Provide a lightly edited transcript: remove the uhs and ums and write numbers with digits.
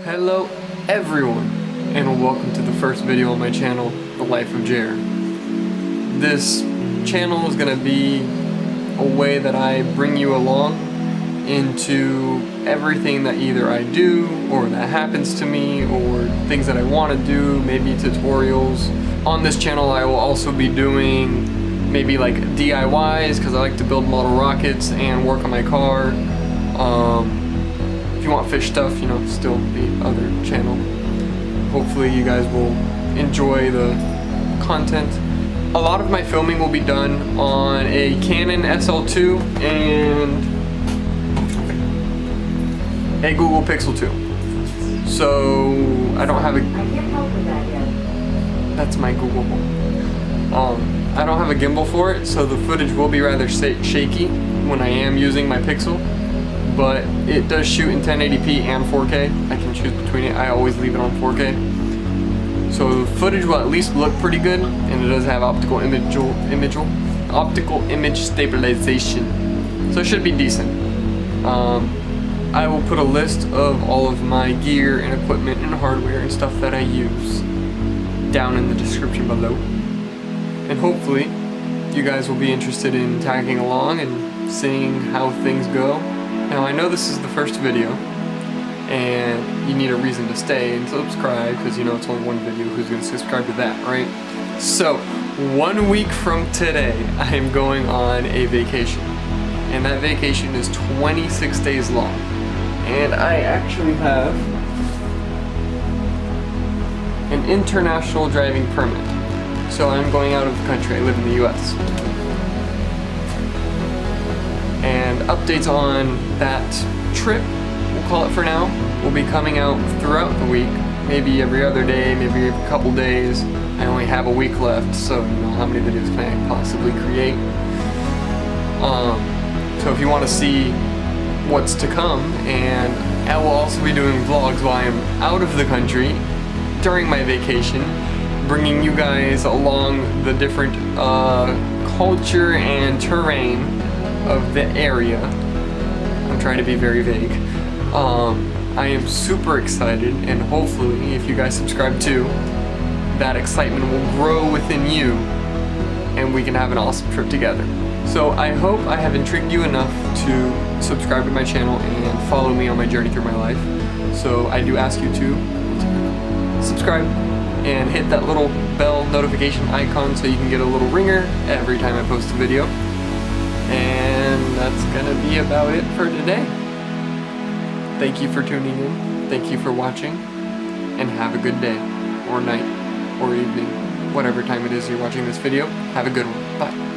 Hello everyone, and welcome to the first video on my channel, The Life of Jer. This channel is going to be a way that I bring you along into everything that either I do or that happens to me or things that I want to do, maybe tutorials. On this channel I will also be doing maybe like DIYs because I like to build model rockets and work on my car. If you want fish stuff, you know, still the other channel. Hopefully you guys will enjoy the content. A lot of my filming will be done on a Canon SL2 and a Google Pixel 2. So I don't have a... I can't help with that yet. That's my Google Home. I don't have a gimbal for it, so the footage will be rather shaky when I am using my Pixel. But it does shoot in 1080p and 4K. I can choose between it. I always leave it on 4K. So the footage will at least look pretty good, and it does have optical image stabilization. So it should be decent. I will put a list of all of my gear and equipment and hardware and stuff that I use down in the description below. And hopefully you guys will be interested in tagging along and seeing how things go. Now I know this is the first video, and you need a reason to stay and subscribe, because you know it's only one video, who's going to subscribe to that, right? So, 1 week from today, I am going on a vacation, and that vacation is 26 days long, and I actually have an international driving permit, so I'm going out of the country. I live in the US. And updates on that trip, we'll call it for now, will be coming out throughout the week, maybe every other day, maybe every couple days. I only have a week left, so you know, how many videos can I possibly create? So if you want to see what's to come, and I will also be doing vlogs while I'm out of the country during my vacation, bringing you guys along the different culture and terrain of the area. I'm trying to be very vague. I am super excited, and hopefully if you guys subscribe too, that excitement will grow within you and we can have an awesome trip together. So I hope I have intrigued you enough to subscribe to my channel and follow me on my journey through my life. So I do ask you to subscribe and hit that little bell notification icon so you can get a little ringer every time I post a video. And that's gonna be about it for today. Thank you for tuning in, thank you for watching, and have a good day, or night, or evening, whatever time it is you're watching this video. Have a good one. Bye.